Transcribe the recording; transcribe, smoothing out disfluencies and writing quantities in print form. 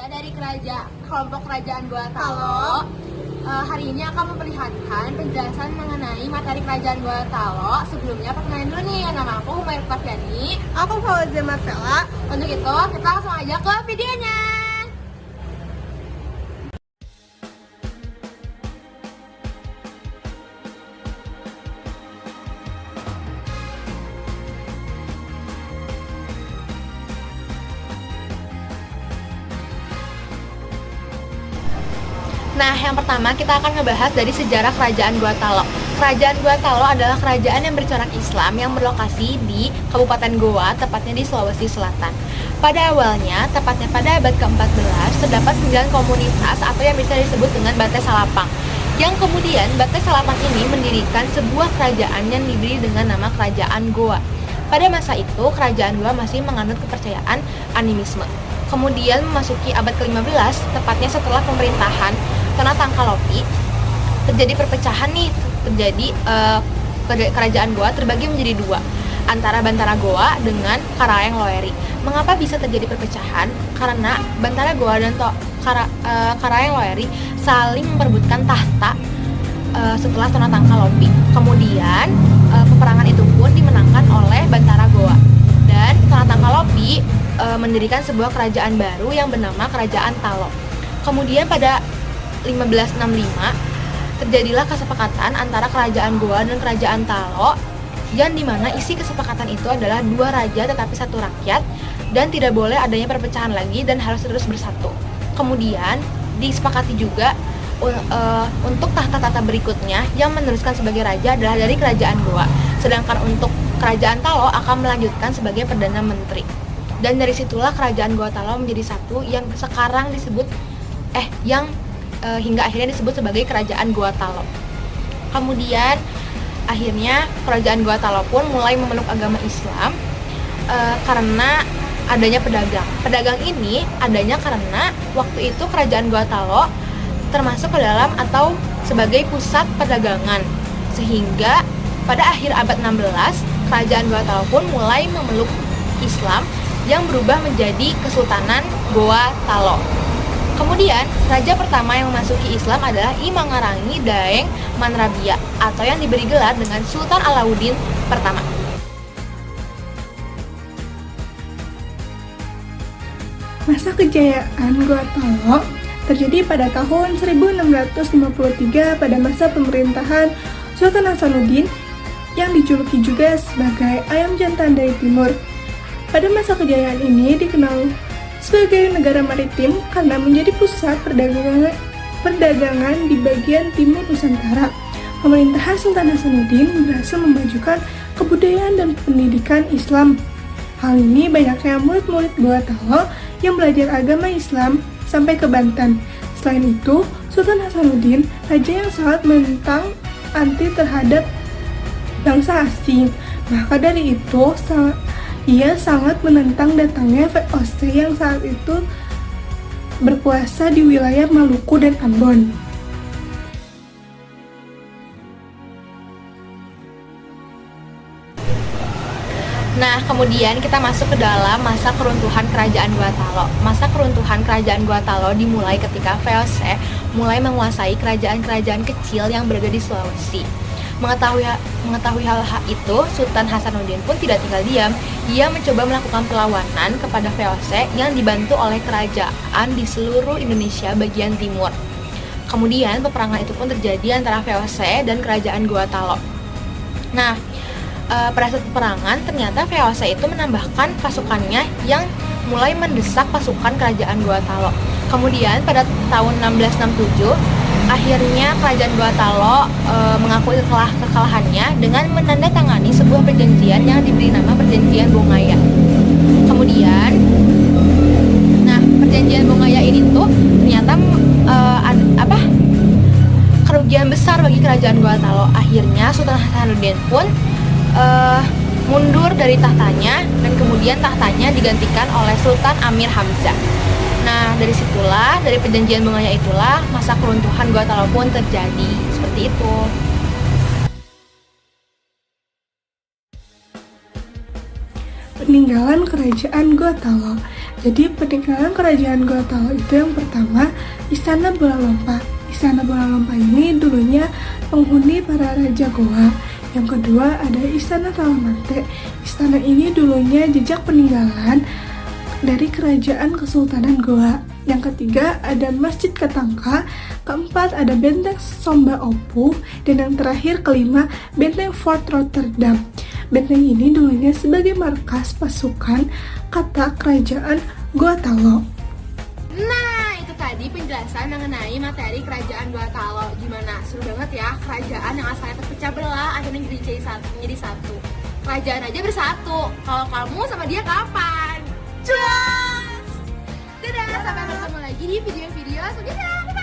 kita dari kelompok kerajaan Goa Talo. Hari ini akan memperlihatkan penjelasan mengenai materi kerajaan Goa Talo. Sebelumnya perkenalan dulu nih, nama aku Humayra Fafiani. Aku Fauzia Marcella. Untuk itu kita langsung aja ke videonya. Nah, yang pertama kita akan ngebahas dari sejarah kerajaan Goa Talo. Kerajaan Goa Talo adalah kerajaan yang bercorak Islam yang berlokasi di Kabupaten Goa, tepatnya di Sulawesi Selatan. Pada awalnya, tepatnya pada abad ke-14, terdapat 9 komunitas atau yang bisa disebut dengan Batai Salapang. Yang kemudian, Batai Salapang ini mendirikan sebuah kerajaan yang diberi dengan nama Kerajaan Goa. Pada masa itu, kerajaan Goa masih menganut kepercayaan animisme. Kemudian memasuki abad ke-15, tepatnya setelah pemerintahan Tona Tangkalopi, terjadi perpecahan nih, kerajaan Goa terbagi menjadi dua, antara Bantara Goa dengan Karayang Loeri. Mengapa bisa terjadi perpecahan? Karena Bantara Goa dan Karayang Loeri saling memperebutkan tahta setelah Tona Tangkalopi. Kemudian peperangan itu pun dimenangkan oleh Bantara Goa, dan Tona Tangkalopi mendirikan sebuah kerajaan baru yang bernama Kerajaan Talo. Kemudian pada 1565 terjadilah kesepakatan antara Kerajaan Goa dan Kerajaan Talo, yang dimana isi kesepakatan itu adalah dua raja tetapi satu rakyat, dan tidak boleh adanya perpecahan lagi dan harus terus bersatu. Kemudian disepakati juga untuk tahta-tahta berikutnya yang meneruskan sebagai raja adalah dari Kerajaan Goa, sedangkan untuk Kerajaan Talo akan melanjutkan sebagai Perdana Menteri. Dan dari situlah Kerajaan Goa Talo menjadi satu yang sekarang disebut hingga akhirnya disebut sebagai Kerajaan Goa Talo. Kemudian akhirnya Kerajaan Goa Talo pun mulai memeluk agama Islam karena adanya pedagang. Pedagang ini adanya karena waktu itu Kerajaan Goa Talo termasuk ke dalam atau sebagai pusat perdagangan, sehingga pada akhir abad 16 Kerajaan Goa Talo pun mulai memeluk Islam yang berubah menjadi Kesultanan Goa Talo. Kemudian, raja pertama yang memasuki Islam adalah I Mangarangi Daeng Manrabia, atau yang diberi gelar dengan Sultan Alauddin pertama. Masa kejayaan Goa Talo terjadi pada tahun 1653 pada masa pemerintahan Sultan Hasanuddin yang dijuluki juga sebagai Ayam Jantan dari Timur. Pada masa kejayaan ini dikenal sebagai negara maritim karena menjadi pusat perdagangan di bagian timur Nusantara. Pemerintahan Sultan Hasanuddin berhasil memajukan kebudayaan dan pendidikan Islam. Hal ini banyaknya murid-murid Goa Talo yang belajar agama Islam sampai ke Banten. Selain itu, Sultan Hasanuddin raja yang sangat menentang anti terhadap bangsa asing. Maka dari itu, ia sangat menentang datangnya VOC yang saat itu berkuasa di wilayah Maluku dan Ambon. Nah, kemudian kita masuk ke dalam masa keruntuhan Kerajaan Goa Talo. Masa keruntuhan Kerajaan Goa Talo dimulai ketika VOC mulai menguasai kerajaan-kerajaan kecil yang berada di Sulawesi. Mengetahui hal itu, Sultan Hasanuddin pun tidak tinggal diam. Ia mencoba melakukan perlawanan kepada VOC yang dibantu oleh kerajaan di seluruh Indonesia bagian timur. Kemudian peperangan itu pun terjadi antara VOC dan Kerajaan Goa Talo. Nah, pada saat peperangan ternyata VOC itu menambahkan pasukannya yang mulai mendesak pasukan Kerajaan Goa Talo. Kemudian pada tahun 1667 akhirnya Kerajaan Goa Talo mengakui kekalahannya dengan menandatangani sebuah perjanjian yang diberi nama Perjanjian Bongaya. Kemudian, perjanjian Bongaya ini tuh ternyata kerugian besar bagi Kerajaan Goa Talo. Akhirnya Sultan Hasanuddin pun mundur dari tahtanya, dan kemudian tahtanya digantikan oleh Sultan Amir Hamzah. Nah, dari perjanjian Bongaya itulah masa keruntuhan Goa Talo pun terjadi. Seperti itu. Peninggalan Kerajaan Goa Talo. Jadi peninggalan kerajaan Goa Talo itu yang pertama, Istana Bola Lompa. Istana Bola Lompa ini dulunya penghuni para raja Goa. Yang kedua ada Istana Talamante. Istana ini dulunya jejak peninggalan dari kerajaan Kesultanan Goa. Yang ketiga ada Masjid Katangka. Keempat ada Benteng Somba Opu. Dan yang terakhir kelima Benteng Fort Rotterdam. Benteng ini dulunya sebagai markas pasukan kata kerajaan Goa Talo. Nah, itu tadi penjelasan mengenai materi kerajaan Goa Talo. Gimana? Seru banget ya, kerajaan yang asalnya terpecah belah akhirnya menjadi satu. Kerajaan aja bersatu. Kalau kamu sama dia kapan? Cus! Dadah, sampai ketemu lagi di video-video selanjutnya. Bye-bye!